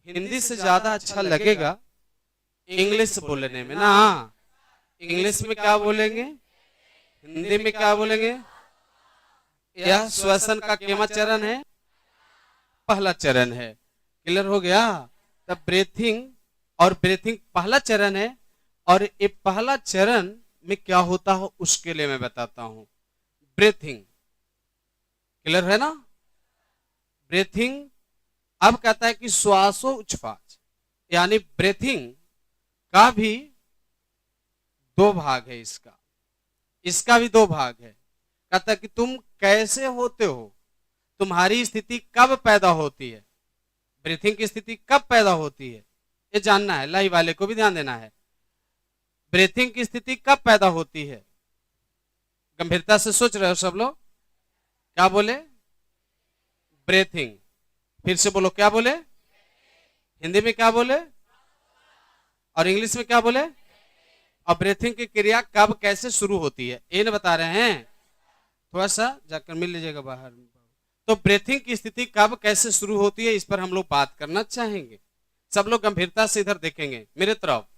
हिंदी से ज्यादा अच्छा लगेगा इंग्लिश बोलने में ना। इंग्लिश में क्या बोलेंगे, हिंदी में क्या बोलेंगे? यह श्वसन का केमा चरण है, पहला चरण है। क्लियर हो गया? तब ब्रीथिंग और ब्रीथिंग पहला चरण है, और ये पहला चरण में क्या होता हो उसके लिए मैं बताता हूं। ब्रीथिंग क्लियर है ना? ब्रीथिंग अब कहता है कि श्वासोच्छ्वास, यानी ब्रीथिंग का भी दो भाग है। इसका भी दो भाग है। कहता है कि तुम कैसे होते हो, तुम्हारी स्थिति कब पैदा होती है, ब्रीथिंग की स्थिति कब पैदा होती है, ये जानना है। लाइव वाले को भी ध्यान देना है। ब्रीथिंग की स्थिति कब पैदा होती है? गंभीरता से सोच रहे हो सब लोग? क्या बोले? ब्रीथिंग। फिर से बोलो, क्या बोले? हिंदी में क्या बोले और इंग्लिश में क्या बोले? और ब्रीथिंग की क्रिया कब कैसे शुरू होती है, ये बता रहे हैं। थोड़ा सा जाकर मिल लीजिएगा बाहर। तो ब्रीथिंग की स्थिति कब कैसे शुरू होती है, इस पर हम लोग बात करना चाहेंगे। सब लोग गंभीरता से इधर देखेंगे मेरे तरफ।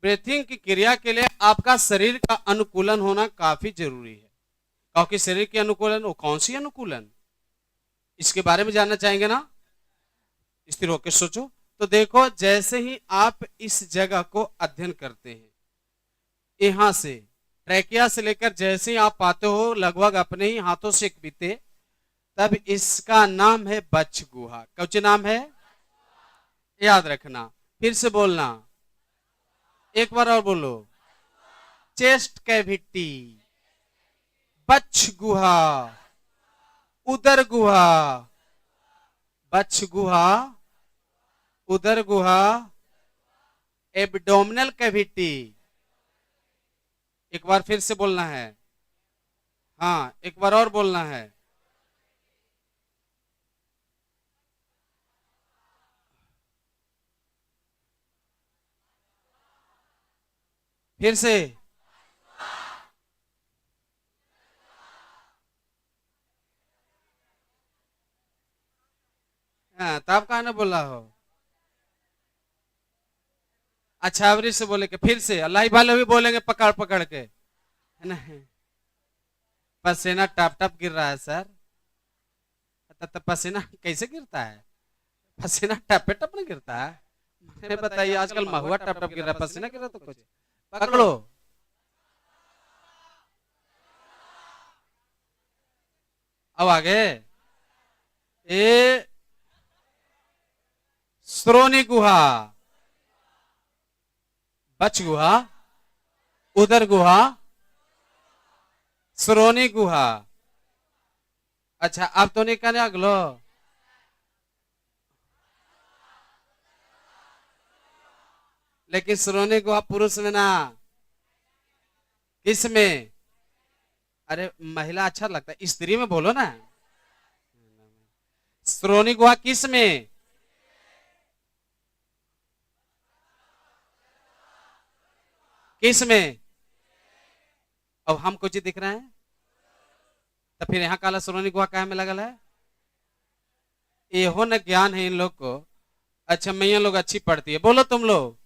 ब्रीथिंग की क्रिया के लिए आपका शरीर का अनुकूलन होना काफी जरूरी है। क्योंकि शरीर के अनुकूलन, वो कौन सी अनुकूलन, इसके बारे में जानना चाहेंगे ना। स्थिर होकर सोचो। तो देखो, जैसे ही आप इस जगह को अध्ययन करते हैं, यहां से ट्रैकिया से लेकर जैसे ही आप पाते हो लगभग अपने ही हाथों से एक बीते, तब इसका नाम है बच्छ गुहा। कौन नाम है? याद रखना। फिर से बोलना, एक बार और बोलो, चेस्ट कैविटी, बच्छ गुहा, उदर गुहा, बच्छ गुहा, उदर गुहा, एब्डोमिनल कैविटी। एक बार फिर से बोलना है। हाँ, एक बार और बोलना है। फिर से। हाँ, तब कहा ना बोला हो। अच्छा, अवरी से बोले के फिर से, अल्लाह वाले भी बोलेंगे पकड़ पकड़ के, है ना। पसीना टप टप गिर रहा है सर। तो पसीना कैसे गिरता है? पसीना टपे टप नहीं गिरता है। मुझे बताइए, आजकल महुआ टप टप गिर रहा है, पसीना गिर रहा तो कुछ पकड़ो। अब आगे, ए श्रोणी गुहा, बच्छ गुहा, उदर गुहा, श्रोणी गुहा। अच्छा, अब तो नहीं कहने अगलो। लेकिन श्रोणी गुहा पुरुष में ना, किस में? अरे महिला अच्छा लगता है, स्त्री में बोलो ना। श्रोणी गुहा किस में? किस में? अब हमको जी दिख रहा है, तो फिर यहाँ काला श्रोणी गुहा कहा में लगल है? ये न ज्ञान है इन लोग को। अच्छा, मैया लोग अच्छी पढ़ती है, बोलो तुम लोग,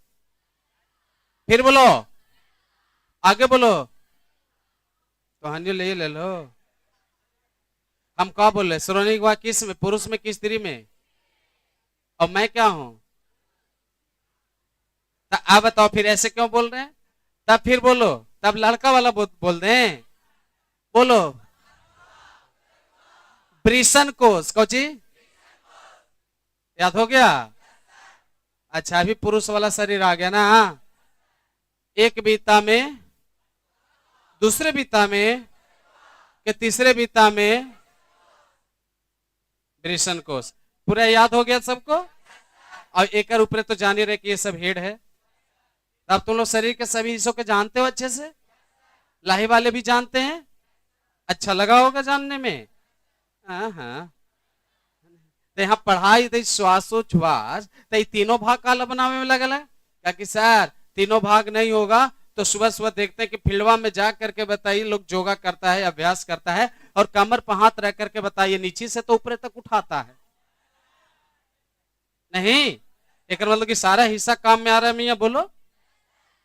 फिर बोलो, आगे बोलो। तो हंजो ले लो। हम क्या बोल रहे? श्रोणी गुहा किस में, पुरुष में कि स्त्री में? और मैं क्या हूं? तो आप बताओ फिर ऐसे क्यों बोल रहे हैं? तब फिर बोलो, तब लड़का वाला बोल दें। बोलो, ब्रिशन कोष। कौची याद हो गया? अच्छा, अभी पुरुष वाला शरीर आ गया ना। एक बीता में, दूसरे बीता में, के तीसरे बीता में ब्रिशन कोष। पूरा याद हो गया सबको? और एक ऊपर तो जान ही रहे कि ये सब हेड है। अब तुम लोग शरीर के सभी हिस्सों के जानते हो अच्छे से, लाही वाले भी जानते हैं। अच्छा लगा होगा जानने में। हाँ, तो यहाँ पढ़ाई तो श्वासोच्छ्वास तो तीनों भाग काला बनावे में लगल है। क्या कि सर तीनों भाग नहीं होगा तो सुबह सुबह देखते हैं कि फील्डवा में जा करके बताइए लोग योगा करता है, अभ्यास करता है, और कमर पर हाथ रख करके बताइए नीचे से तो ऊपर तक उठाता है। नहीं, एक मतलब कि सारा हिस्सा काम में आ रहा है मियाँ, बोलो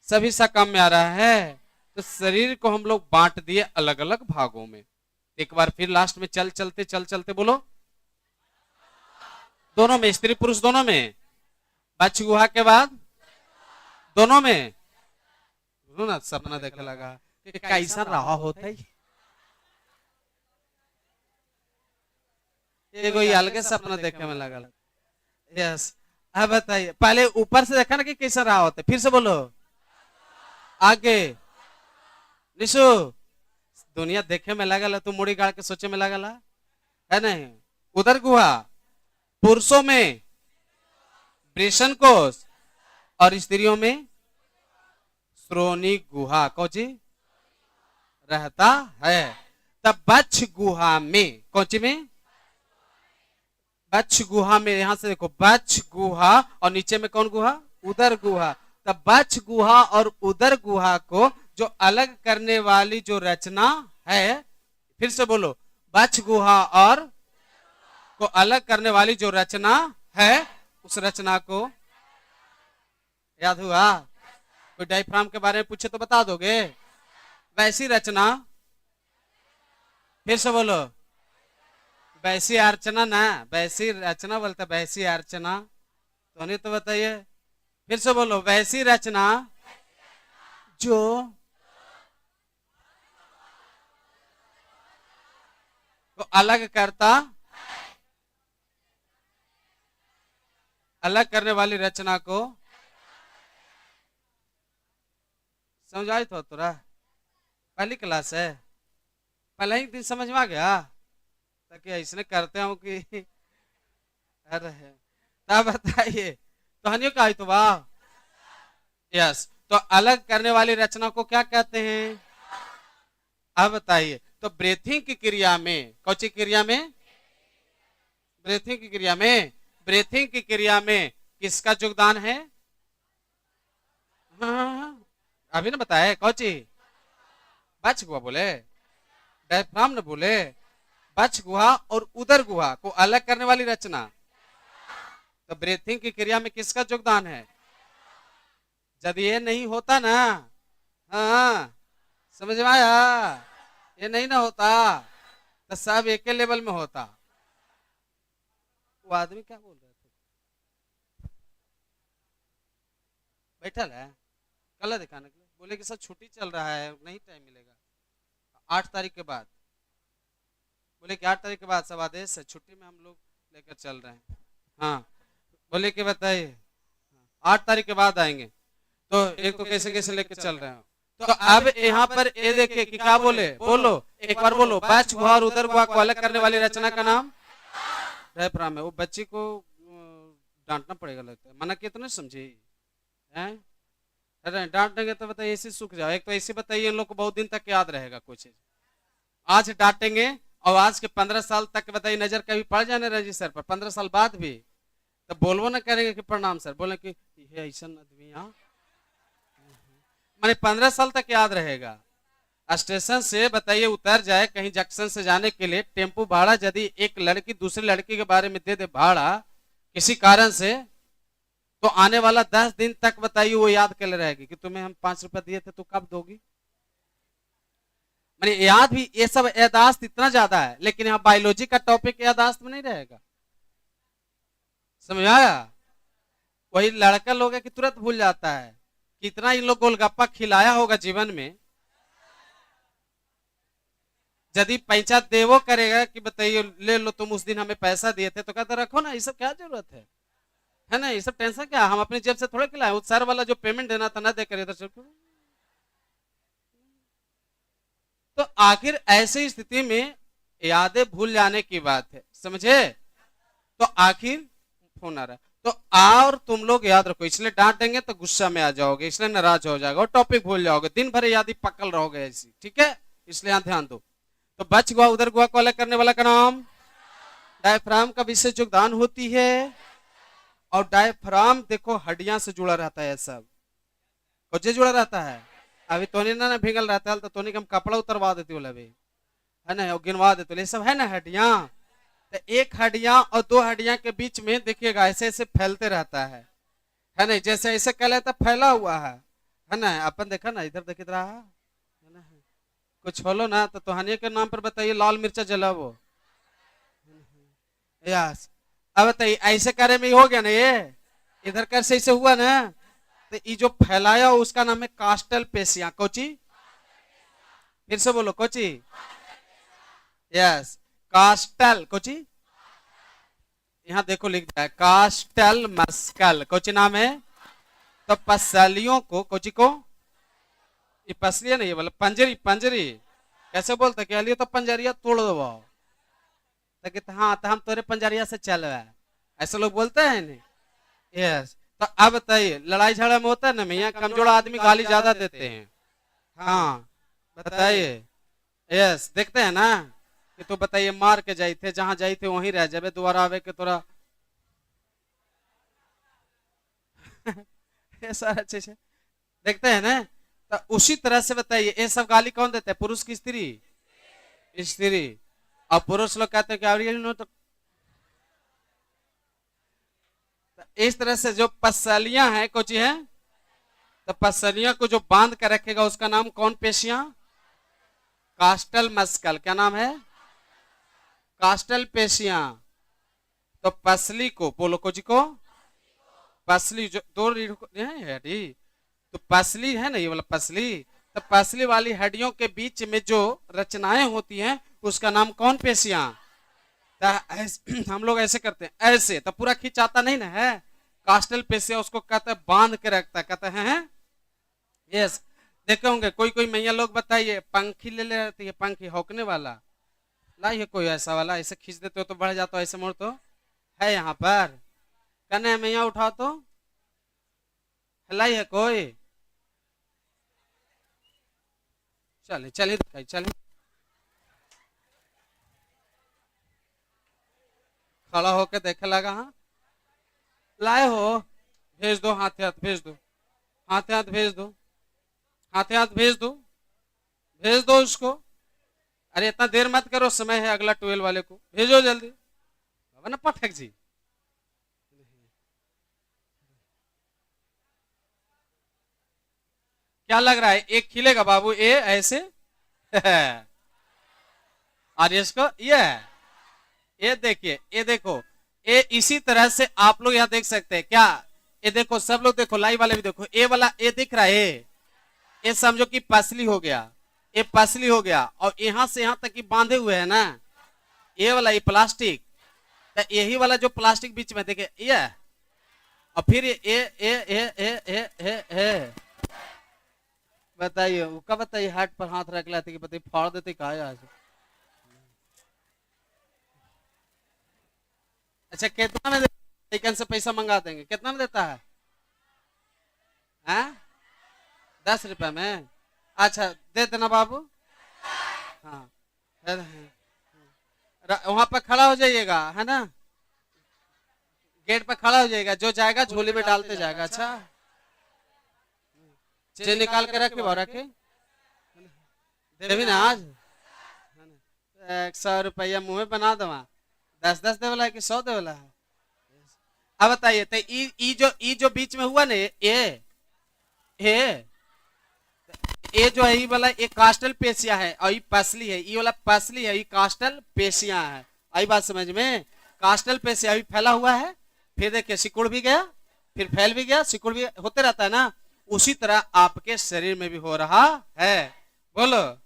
सब हिस्सा काम में आ रहा है। तो शरीर को हम लोग बांट दिए अलग अलग भागों में। एक बार फिर लास्ट में चल चलते बोलो, दोनों में, स्त्री पुरुष दोनों में, बच्च गुहा के बाद दोनों में। ना सपना देखे लगा कि कैसा रहा होता है, एगो अलग सपना देखे में लगा। यस, अब बताइए, पहले ऊपर से देखा ना कि कैसा रहा होता है, फिर से बोलो आगे। निशु, दुनिया देखे में लगल, तू मुड़ी गाड़ के सोचे में लगल है नहीं। उधर गुहा पुरुषों में वृषण कोष और स्त्रियों में श्रोणी गुहा कौची रहता है। तब बच्च गुहा में, कौची में, बच्च गुहा में, यहां से देखो बच्च गुहा और नीचे में कौन गुहा, उदर गुहा। तब बच्च गुहा और उदर गुहा को जो अलग करने वाली जो रचना है, फिर से बोलो, बच्च गुहा और को अलग करने वाली जो रचना है, उस रचना को याद हुआ। कोई डायफ्राम के बारे में पूछे तो बता दोगे, वैसी रचना, फिर से बोलो, वैसी अर्चना ना, वैसी रचना बोलते, वैसी अर्चना तो नहीं, तो बताइए, फिर से बोलो, वैसी रचना जो को अलग करता, अलग करने वाली रचना को समझाई तो तुरा, पहली क्लास है, पहले ही दिन समझ में आ गया, ताकि ऐसे करते हूं कि अरे तब बताइए, तो हनियो का तो वाह। यस, तो अलग करने वाली रचना को क्या कहते हैं, अब बताइए। तो ब्रेथिंग की क्रिया में, कौची क्रिया में, ब्रेथिंग की क्रिया में, ब्रेथिंग की क्रिया में किसका योगदान है, हाँ, अभी ना बताया, कौची, बच्च गुहा बोले, डायफ्राम ने बोले, बच्च गुहा और उदर गुहा को अलग करने वाली रचना। तो ब्रीथिंग की क्रिया में किसका योगदान है, यदि ये नहीं होता ना, हाँ समझ में आया, ये नहीं ना होता तो सब एक लेवल में होता। वो आदमी क्या बोल रहे थे, बैठल है कल दिखाने के लिए, बोले कि सर छुट्टी चल रहा है, नहीं टाइम मिलेगा 8 तारीख के बाद, बोले कि 8 तारीख के बाद सब आदेश है, छुट्टी में हम लोग लेकर चल रहे हैं। हाँ, बोले कि बताइए 8 तारीख के बाद आएंगे, तो एक तो कैसे कैसे लेकर चल रहे हैं। तो अब यहाँ पर ये देखिए कि क्या बोले, बोलो एक बार बोलो, बच्च गुहा और उदर गुहा को अलग करने वाली रचना का नाम डायफ्राम है। वो बच्ची को डांटना पड़ेगा लगता है, मना किया तो नहीं समझी है, अरे डांटेंगे तो बताइए ऐसे सूख जाओ। एक तो ऐसे बताइए इन लोग को बहुत दिन तक याद रहेगा कुछ, आज डांटेंगे और आज के 15 साल तक बताइए नजर कभी पड़ जाने रजी सर पर, 15 साल बाद भी तो बोलबो ना करेंगे कि प्रणाम सर, बोले कि ये ऐसा आदमी, माने 15 साल तक याद रहेगा। स्टेशन से बताइए उतर जाए कहीं जंक्शन से जाने के लिए, टेम्पो भाड़ा यदि एक लड़की दूसरी लड़की के बारे में दे दे भाड़ा किसी कारण से, तो आने वाला 10 दिन तक बताइए वो याद कर रहेगी कि तुम्हें हम 5 रुपए दिए थे तो कब दोगी। माने याद भी, ये सब यादाश्त इतना ज्यादा है, लेकिन यहाँ बायोलॉजी का टॉपिक यादाश्त में नहीं रहेगा, समझ आया। वही लड़का लोग है कि तुरंत भूल जाता है, कितना इन लोग गोलगप्पा खिलाया होगा जीवन में, यदि पैसा देवो करेगा कि बताइए ले लो तुम उस दिन हमें पैसा दिए थे, तो कहते रखो ना, ये सब क्या जरूरत है ना, ये सब टेंशन क्या, हम अपनी जेब से थोड़े खिलाए, उस सर वाला जो पेमेंट देना था ना देकर इधर से। तो आखिर ऐसी स्थिति में यादें भूल जाने की बात है, समझे। तो आखिर फोन आ रहा है, तो और तुम लोग याद रखो, इसलिए डांट देंगे तो गुस्सा में आ जाओगे, इसलिए नाराज हो जाएगा और टॉपिक भूल जाओगे, दिन भर याद ही पकड़ रहोगे ऐसी, ठीक है, इसलिए यहां ध्यान दो। तो बच्च गुहा उदर गुहा को अलग करने वाला का नाम डायफ्राम का विशेष योगदान होती है। और डायफ्राम देखो हड्डियां से जुड़ा रहता है, सब कुछ जुड़ा रहता है। अभी तोनी ना भिगल रहता है तो तोनी हम कपड़ा उतरवा देती बोला, है ना, गिनवा देते, ये सब है ना हड्डियां, तो एक हड्डियां और दो हड्डियां के बीच में देखिएगा ऐसे ऐसे फैलते रहता है नहीं, जैसे ऐसे कह लेता फैला हुआ है ना। अपन देखा ना, इधर देखित रहा है ना। कुछ होलो ना तो तोहनिया के नाम पर बताइए, लाल मिर्चा जला वो। यस, अब बताइए ऐसे करे में ही हो गया ना, ये इधर कैसे ऐसे हुआ ना। तो ये जो फैलाया उसका नाम है कास्टल पेशियां। कोची, फिर से बोलो कोची। यस, कास्टल कोची। यहाँ देखो लिख दिया है कास्टल मस्कल। कोची नाम है। तो पसलियों को, कोची को, ये पसलियां नहीं बोला, पंजरी पंजरी कैसे बोलते, कह लियो तो पंजरिया तोड़ दो। तो हाँ तो हम तोरे पंजरिया से चल रहा है, ऐसे लोग बोलते हैं नहीं। यस, तो अब बताइए लड़ाई झगड़ा में होता है ना भैया, कमजोर आदमी गाली ज्यादा देते हैं। हाँ बताइए। यस, देखते हैं ना कि तो बताइए मार के जाई थे, जहां जाई थे वहीं रह जाबे, दोबारा आवे के तोरा ये सारा चीज है। देखते हैं ना। तो उसी तरह से बताइए ये सब गाली कौन देते हैं, पुरुष की स्त्री, स्त्री। और पुरुष लोग कहते हैं कि तो इस तरह से जो पसलियां हैं कुछ है, तो पसलियां को जो बांध कर रखेगा उसका नाम कौन पेशियां, कास्टल मस्कल। क्या नाम है, कास्टल पेशियां। तो पसली को बोलो कुछ को, पसली जो दो रीढ़ है हड्डी, तो पसली है ना ये वाला पसली। तो पसली वाली हड्डियों के बीच में जो रचनाएं होती हैं उसका नाम कौन पेशियां। हम लोग ऐसे करते हैं ऐसे, तो पूरा खिंचाता नहीं ना है, कास्टल पेशिया उसको कहते हैं बांध के रखता है, कहते हैं। यस, देखे होंगे कोई कोई मैया लोग बताइए पंखी ले ले रहती है, पंखी हौकने वाला लाइए कोई ऐसा वाला, ऐसे खींच देते हो तो बढ़ जाता हो, ऐसे मोड़ तो है यहाँ पर, कहने मैया उठाओ तो हिलाई है कोई, चलिए चलिए दिखाई चलिए, खड़ा होके देखे लगा। हाँ लाए हो, भेज दो, हाथ हाथ भेज दो, हाथ हाथ भेज दो, हाथ हाथ भेज दो, भेज दो उसको। अरे इतना देर मत करो, समय है अगला 12 वाले को, भेजो जल्दी बाबा ना पठक जी। क्या लग रहा है, एक खिलेगा बाबू ये ऐसे और इसको ये देखिए, ये देखो, ये इसी तरह से आप लोग यहाँ देख सकते हैं क्या, ये देखो सब लोग देखो, लाइव वाले भी देखो, ये वाला ये दिख रहा है, ये समझो कि पसली हो गया, ये पसली हो गया, और यहां से यहां तक कि बांधे हुए है ना, ये वाला ये प्लास्टिक, तो यही वाला जो प्लास्टिक बीच में देखे ये, और फिर ये बताइए उसका, बताइए हाथ पर हाथ रख लेते कि बताइए फाड़ देते कहा आज। अच्छा कितना में लेकिन से पैसा मंगा देंगे, कितना में देता है, हैं 10 रुपए में, अच्छा दे देना बाबू। हाँ वहां पर खड़ा हो जाइएगा है ना, गेट पर खड़ा हो जाएगा, जो जाएगा झोली में डालते जाएगा। अच्छा चेन निकाल के रखे भाव रखे देवी ना आज 100 रुपया मुंह में बना दो, 10-10 दे वाला है कि 100 दे वाला है। अब बताइए तो ई जो बीच में हुआ ना ये जो है ये वाला ये कास्टल पेशिया है, और ये पसली है, ये वाला पसली है, ये कास्टल पेशिया है। आई बात समझ में, कास्टल पेशिया भी फैला हुआ है, फिर देखिए सिकुड़ भी गया, फिर फैल भी गया, सिकुड़ भी होते रहता है ना, उसी तरह आपके शरीर में भी हो रहा है। बोलो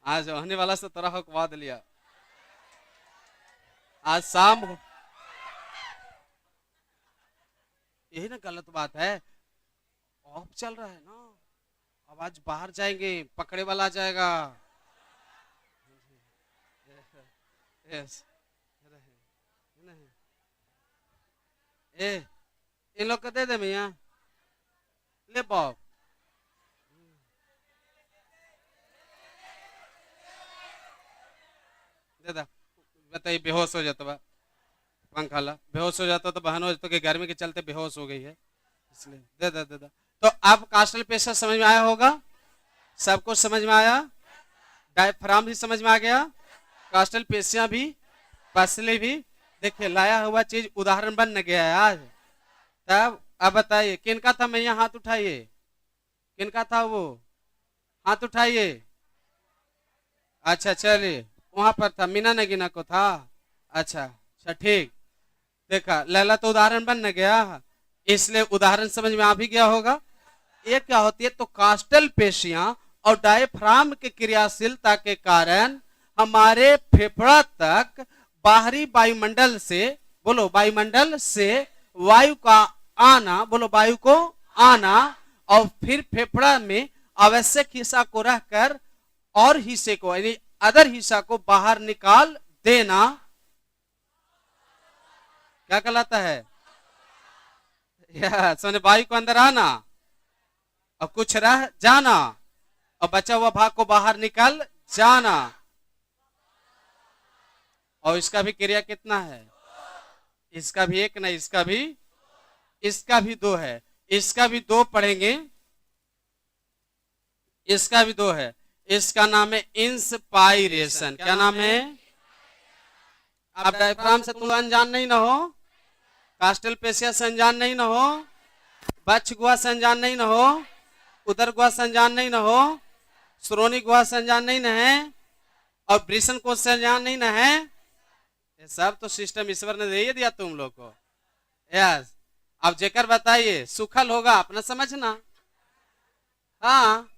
आज होने वाला से तरह हकवा लिया, आज शाम यही ना गलत बात है, ऑफ चल रहा है ना, अब आज बाहर जाएंगे पकड़े वाला आ जाएगा। यस, इन लोग को दे दे भैया, ले बॉब दे दा, बताइए बेहोश हो जाता बा, पंखा ला बेहोश हो जाता तो बहन हो जाता कि गर्मी के चलते बेहोश हो गई है, इसलिए दे दा। तो अब कास्टल पेशा समझ में आया होगा, सबको समझ में आया। डायफ्राम भी समझ में आ गया, कास्टल पेशियां भी, पसली भी। देखिए लाया हुआ चीज उदाहरण बन गया है आज। तब अब बताइए किनका था, मैं यहाँ हाथ उठाइए, किनका था वो, हाथ उठाइए। अच्छा चलिए, वहां पर था, मीना नगीना को था। अच्छा अच्छा ठीक। देखा लैला तो उदाहरण बन गया, इसलिए उदाहरण समझ में आ भी गया होगा। ये क्या होती है, तो कास्टल पेशियां और डायफ्राम की क्रियाशीलता के कारण हमारे फेफड़ा तक बाहरी वायुमंडल से, बोलो वायुमंडल से वायु का आना, बोलो वायु को आना, और फिर फेफड़ा में आवश्यक हिस्सा को रहकर और हिस्से को यानी अदर हिस्सा को बाहर निकाल देना क्या कहलाता है, या वायु को अंदर आना और कुछ रह जाना और बचा हुआ भाग को बाहर निकल जाना। और इसका भी क्रिया कितना है, इसका भी एक नहीं, इसका भी दो है, इसका भी दो पढ़ेंगे, इसका भी दो है। इसका नाम है इंस्पायरेशन। क्या नाम है, अब डायफ्राम से तुम अनजान नहीं ना हो, कास्टल पेशिया से अनजान नहीं ना हो, बक्ष गुहा से अनजान नहीं ना हो, उदर गुहा से अनजान नहीं ना हो, श्रोणी गुहा से अनजान नहीं ना है, और वृषण कोश से अनजान नहीं ना है। ये सब तो सिस्टम ईश्वर ने दे दिया तुम लोग को। यस, अब जेकर बताइए सुखल होगा अपना समझना। हाँ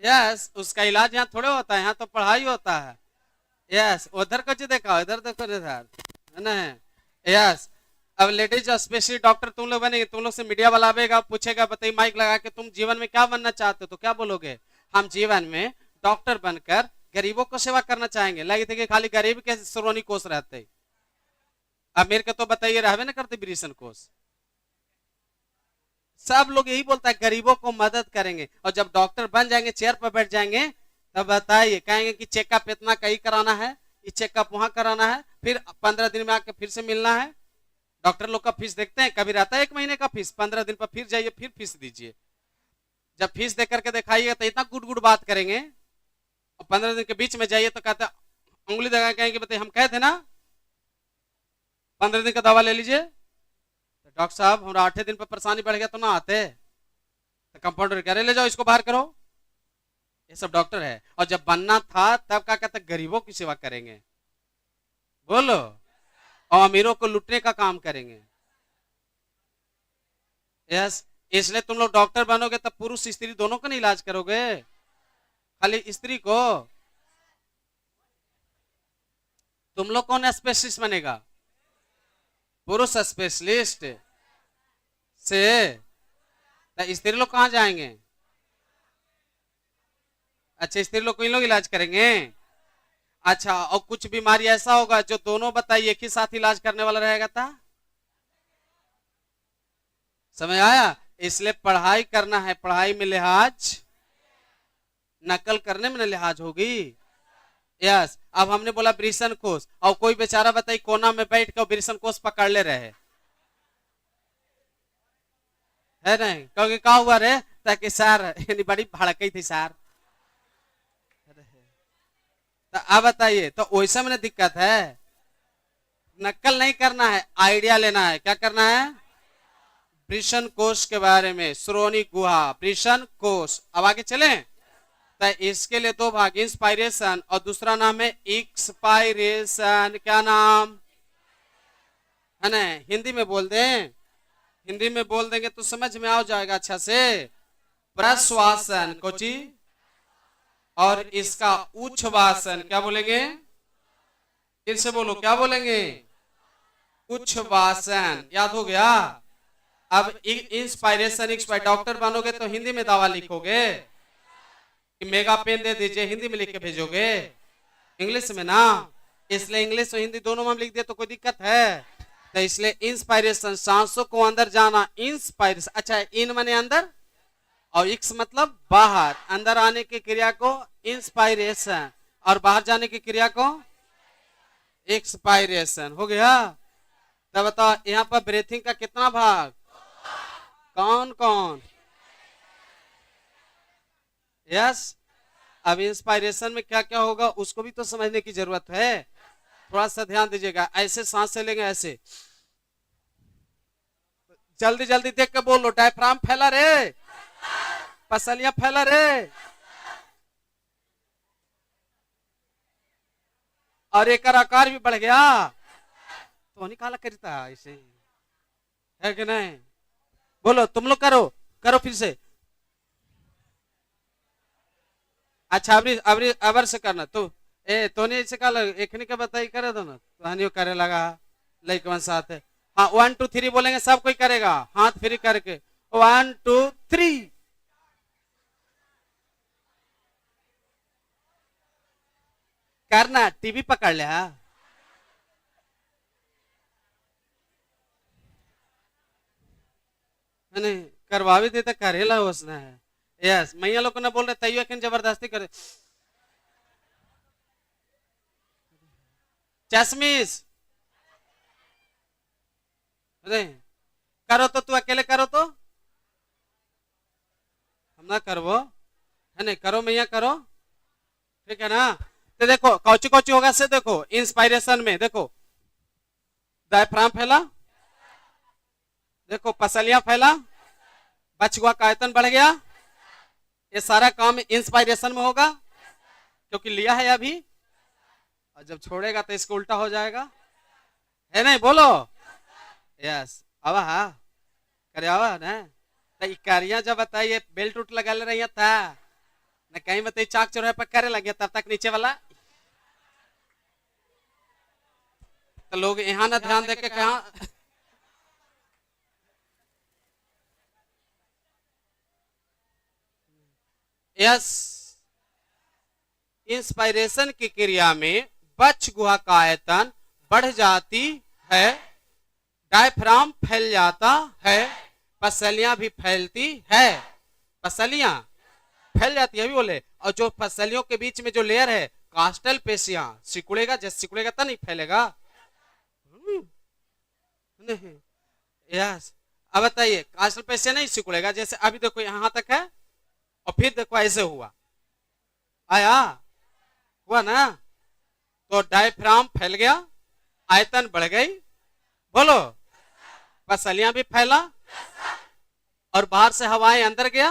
यस, उसका इलाज यहाँ थोड़े होता है, यहाँ तो पढ़ाई होता है। यस, उधर कुछ देखा, इधर देखो, इधर नहीं। यस, अब लेडीज स्पेशलिस्ट डॉक्टर तुम लोग बनेंगे, तुम लोग से मीडिया वाला आएगा, पूछेगा बताइए माइक लगा के तुम जीवन में क्या बनना चाहते हो, तो क्या बोलोगे, हम जीवन में डॉक्टर बनकर गरीबों को सेवा करना चाहेंगे। लगे थे कि खाली गरीब के श्रोणी कोष रहते, अब मेरे को तो बताइए रहवे ना करते वृषण कोष। सब लोग यही बोलता है गरीबों को मदद करेंगे, और जब डॉक्टर बन जाएंगे, चेयर पर बैठ जाएंगे, तब बताइए कहेंगे कि चेकअप इतना कहीं कराना है, ये चेकअप वहां कराना है, फिर 15 दिन में आके फिर से मिलना है। डॉक्टर लोग का फीस देखते हैं, कभी रहता है 1 महीने का फीस, 15 दिन पर फिर जाइए, फिर फीस दीजिए। जब फीस देकर के दिखाइएगा तो इतना गुड गुड बात करेंगे, और 15 दिन के बीच में जाइए तो कहते उंगली दगा कहेंगे बताइए हम कहे थे ना 15 दिन का दवा ले लीजिए। तो डॉक्टर साहब हमारा 8 दिन पर परेशानी बढ़ गया तो ना आते, तो कंपाउंडर कह रहे ले जाओ इसको बाहर करो। ये सब डॉक्टर है। और जब बनना था तब क्या कहते गरीबों की सेवा करेंगे, बोलो, और अमीरों को लूटने का काम करेंगे। यस, इसलिए तुम लोग डॉक्टर बनोगे तब पुरुष स्त्री दोनों का नहीं इलाज करोगे, खाली स्त्री को। तुम लोग कौन स्पेशलिस्ट बनेगा, पुरुष स्पेशलिस्ट से, तो स्त्री लोग कहां जाएंगे। अच्छा, स्त्री लोग को इन लोग इलाज करेंगे। अच्छा, और कुछ बीमारी ऐसा होगा जो दोनों बताइए एक ही साथ इलाज करने वाला रहेगा था, समझ आया। इसलिए पढ़ाई करना है, पढ़ाई में लिहाज, नकल करने में लिहाज होगी। यस, अब हमने बोला वृषण कोष, और कोई बेचारा बताइए कोना में बैठ कर वृषण कोष पकड़ ले रहे है नहीं, क्योंकि क्या हुआ रे, ताकि सर यानी बड़ी भड़कई थी सर। तो अब बताइए, तो वैसा में दिक्कत है, नकल नहीं करना है, आइडिया लेना है। क्या करना है, वृषण कोष के बारे में, श्रोणी गुहा, वृषण कोष। अब आगे चले, तो इसके लिए दो भाग, इंस्पायरेशन और दूसरा नाम है एक्सपायरेशन। क्या नाम है ना, हिंदी में बोल दें, हिंदी में बोल देंगे तो समझ में आ जाएगा अच्छा से। प्रश्वासन कोची, और इसका उच्छ्वासन क्या बोलेंगे, फिर से बोलो क्या बोलेंगे, उच्छ्वासन। याद हो गया। अब इंस्पायरेशन, एक्सपायर, डॉक्टर बनोगे तो हिंदी में दवा लिखोगे कि मेगा पेन दे दीजिए, हिंदी में लिख के भेजोगे, इंग्लिश में ना। इसलिए इंग्लिश और हिंदी दोनों में लिख दिए तो कोई दिक्कत है। तो इसलिए इंस्पायरेशन, सांसों को अंदर जाना, इंस्पायरेशन। अच्छा, इन माने अंदर और एक्स मतलब बाहर, अंदर आने की क्रिया को इंस्पायरेशन और बाहर जाने की क्रिया को एक्सपायरेशन। हो गया। तब बताओ यहाँ पर ब्रीथिंग का कितना भाग, कौन कौन। यस, अब इंस्पायरेशन में क्या क्या होगा उसको भी तो समझने की जरूरत है। थोड़ा सा ध्यान दीजिएगा। ऐसे सांस से लेंगे, ऐसे जल्दी जल्दी देख के बोलो। डायफ्राम फैला रे, पसलियां फैला रे, और एक आकार भी बढ़ गया तो निकाला करता ऐसे, है कि नहीं? बोलो, तुम लोग करो, करो फिर से। अच्छा, अबरी अबरी अबर से करना तो ए तो नहीं ऐसे कल एक के बताई करे दो ना, तो हनियो करे लगा लाइक साथ है। हाँ, 1 2 3 बोलेंगे, सब कोई करेगा हाथ फ्री करके। 1 2 3। करना, टीवी पकड़ लिया। नहीं करवा भी देता, करेला उसने है। यस, मैया लोग ने बोल रहे तैयो कि जबरदस्ती करे। चश्मिश, अरे करो तो, तू अकेले करो तो हम ना करवो, है नहीं? करो मैया करो, ठीक है ना? तो देखो कौची कौची होगा से, देखो इंस्पायरेशन में देखो डायफ्राम फैला, देखो पसलियां फैला, बचुआ का आयतन बढ़ गया। ये सारा काम इंस्पायरेशन में होगा क्योंकि लिया है अभी, और जब छोड़ेगा तो इसको उल्टा हो जाएगा, है नहीं? बोलो यस। आवा हा करे आवा ना, तो इकारियां जब बताइए बेल्ट उठ लगा ले रही था ना, कहीं बताइए चाक चौराहे पर करे लगे, तब तक नीचे वाला तो लोग यहाँ ना ध्यान देके कहा। यस, इंस्पायरेशन की क्रिया में बच्च गुहा का आयतन बढ़ जाती है, डायफ्राम फैल जाता है, पसलियां भी फैलती है। पसलियां फैल जाती है अभी बोले, और जो पसलियों के बीच में जो लेयर है कास्टल पेशियां, सिकुड़ेगा, जैसे सिकुड़ेगा तो नहीं फैलेगा। नहीं, यस। अब बताइए, कास्टल पेशिया नहीं सिकुड़ेगा, जैसे अभी देखो यहां तक है और फिर देखो ऐसे हुआ, आया हुआ ना, तो डायफ्राम फैल गया, आयतन बढ़ गई। बोलो, पसलियां भी फैला और बाहर से हवाएं अंदर गया,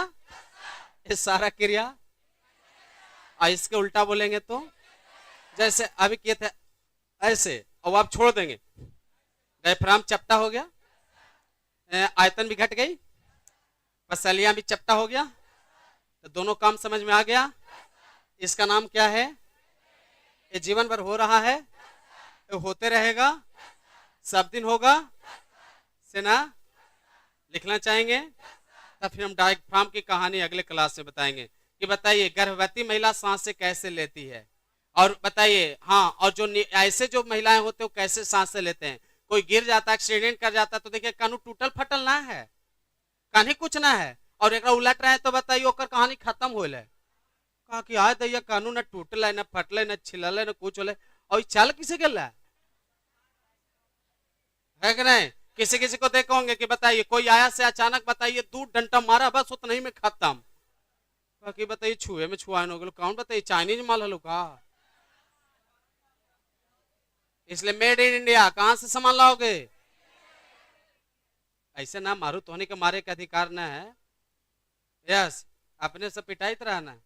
ये सारा क्रिया। और इसके उल्टा बोलेंगे तो जैसे अभी किए थे ऐसे, और आप छोड़ देंगे, डायफ्राम चपटा हो गया, आयतन भी घट गई, पसलियां भी चपटा हो गया, तो दोनों काम समझ में आ गया। इसका नाम क्या है? ये जीवन भर हो रहा है, ये होते रहेगा, सब दिन होगा से ना लिखना चाहेंगे, तब फिर हम डायफ्राम की कहानी अगले क्लास में बताएंगे। कि बताइए गर्भवती महिला सांस से कैसे लेती है, और बताइए हाँ, और जो ऐसे जो महिलाएं होते हैं वो कैसे सांस से लेते हैं। कोई गिर जाता है, एक्सीडेंट कर जाता है, तो देखिए कानू टूटल फटल ना है, कहीं कुछ ना है, और एक उलट रहे तो बताइए ओकर कहानी खत्म हो ले। कहा कि आय दैया कानू न टूटल न फटल न छिलल न कुछ होले, और चल किसे गल है कि नहीं? किसी किसी को देखो होंगे कि बताइए कोई आया से अचानक बताइए 2 डंटा मारा, बस उतना ही में खत्म। कि बताइए छुए में छुआ हो गलो, कौन बताइए चाइनीज माल हलो का? इसलिए मेड इन इंडिया, कहां से सामान लाओगे? ऐसे ना मारू, तो होने के मारे का अधिकार ना है। यस, अपने से पिटाई रहना।